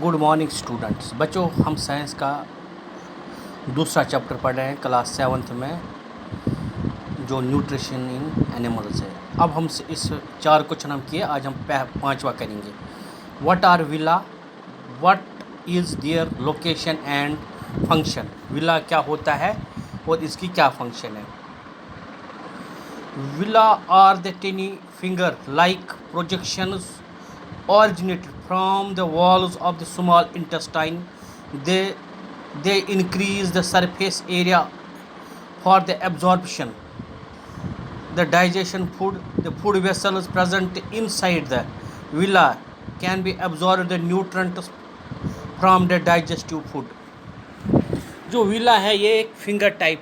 Good morning students. बच्चों, हम science का दूसरा चैप्टर पढ़ रहे हैं क्लास 7th में, जो न्यूट्रिशन इन एनिमल्स है। अब हम इस 4 क्वेश्चन हम किए, आज हम 5वां करेंगे। What are villi, what is their location and function. Villi क्या होता है और इसकी क्या फंक्शन है। Villi are the tiny finger like projections originated from the walls of the small intestine. They increase the surface area for the absorption, the digestion food. The food vessels present inside the villi can be absorbed the nutrients from the digestive food. जो villa है ये एक finger type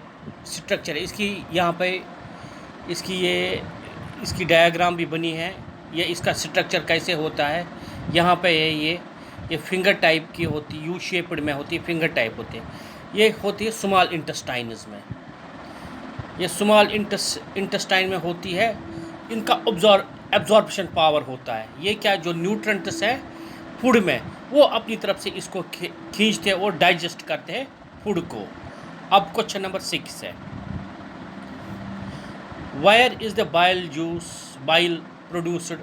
structure है। इसकी यहाँ पे इसकी diagram भी बनी है। ये इसका स्ट्रक्चर कैसे होता है यहाँ पे है। ये फिंगर टाइप की होती, यू शेप्ड में होती है, फिंगर टाइप होती है। ये होती है स्मॉल इंटेस्टाइन्स में। ये स्मॉल इंटेस्टाइन में होती है। इनका एब्जॉर्प्शन पावर होता है। ये क्या, जो न्यूट्रेंट्स है फूड में, वो अपनी तरफ से इसको खींचते हैं और डाइजेस्ट करते हैं फूड को। अब क्वेश्चन नंबर 6 है, where is the bile produced,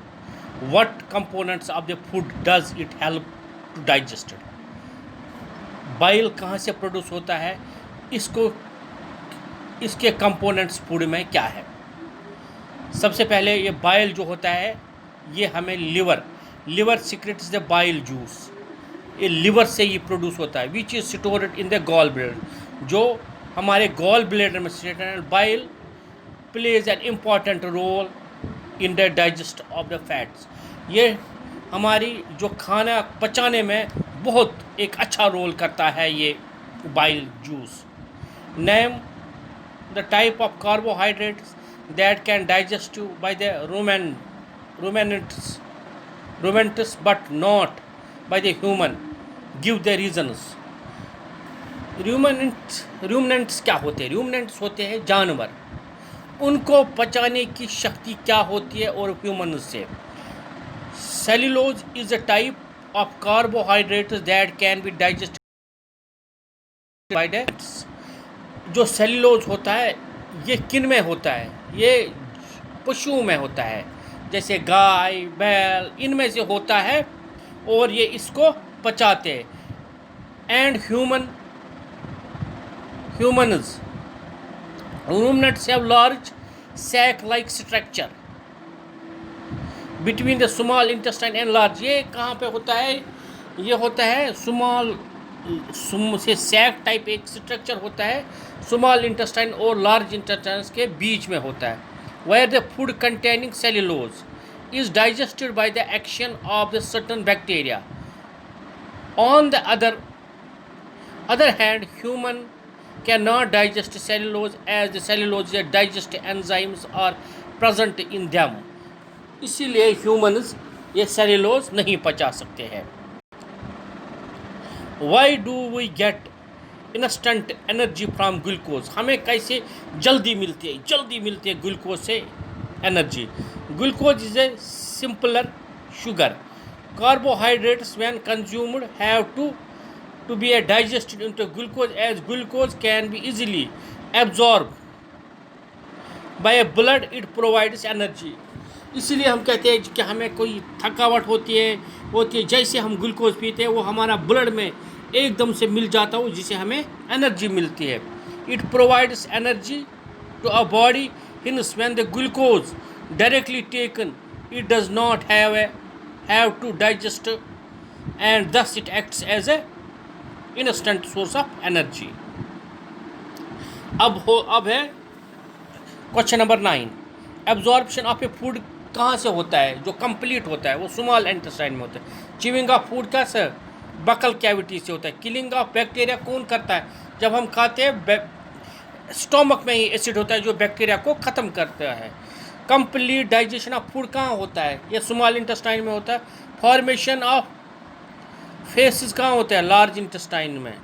what components of the food does it help to digest it. Bile कहाँ से प्रोड्यूस होता है, इसके कंपोनेंट्स फूड में क्या है। सबसे पहले ये बाइल जो होता है ये हमें liver secretes the bile juice. ये लिवर से ये प्रोड्यूस होता है, which is stored in the gall bladder. जो हमारे गॉल ब्लैडर में स्टोर्ड है। Bile plays an important role in the digest of the fats. ये हमारी जो खाना पचाने में बहुत एक अच्छा रोल करता है ये bile juice. Name the type of carbohydrates that can digest by the ruminants but not by the human, give the reasons. Ruminants क्या होते हैं। रूमिनेंट्स होते हैं जानवर, उनको पचाने की शक्ति क्या होती है और ह्यूमन से। Cellulose is a type of carbohydrate that can be digested by the. जो सेल्यूलोज होता है ये किन में होता है, ये पशुओं में होता है, जैसे गाय बैल, इनमें से होता है और ये इसको पचाते हैं। And humans ruminants have large sac-like structure between the small intestine and large. ये कहाँ पे होता है, ये होता है स्मॉल से सैक टाइप एक स्ट्रक्चर होता है स्मॉल इंटेस्टाइन और लार्ज इंटेस्टाइन के बीच में होता है। where the food containing cellulose is digested by the action of the certain bacteria. On the other hand, human cannot digest cellulose as the cellulose digestive enzymes are present in them. इसीलिए humans ये cellulose नहीं पचा सकते हैं। Why do we get instant energy from glucose? हमें कैसे जल्दी मिलती है ग्लूकोज से energy. Glucose is a simpler sugar. Carbohydrates when consumed have to be digested into glucose, as glucose can be easily absorbed by blood. It provides energy. इसीलिए हम कहते हैं कि हमें कोई थकावट होती है, जैसे हम ग्लूकोज पीते हैं वो हमारा ब्लड में एकदम से मिल जाता हो, जिससे हमें एनर्जी मिलती है। It provides energy to a body hence when the glucose directly taken, it does not have to digest, and thus it acts as a instant source of energy. अब है question number 9, absorption of A food कहाँ से होता है, जो complete होता है वो स्मॉल इंटेस्टाइन में होता है। च्यूइंग ऑफ फूड का सर बकल कैविटी से होता है। किलिंग ऑफ बैक्टीरिया कौन करता है, जब हम खाते हैं स्टोमक में ही एसिड होता है जो बैक्टीरिया को ख़त्म करता है। कंप्लीट डाइजेशन ऑफ फूड कहाँ होता है, ये स्मॉल इंटेस्टाइन में होता है। फॉर्मेशन ऑफ फेसिस कहाँ होता है, लार्ज इंटेस्टाइन में।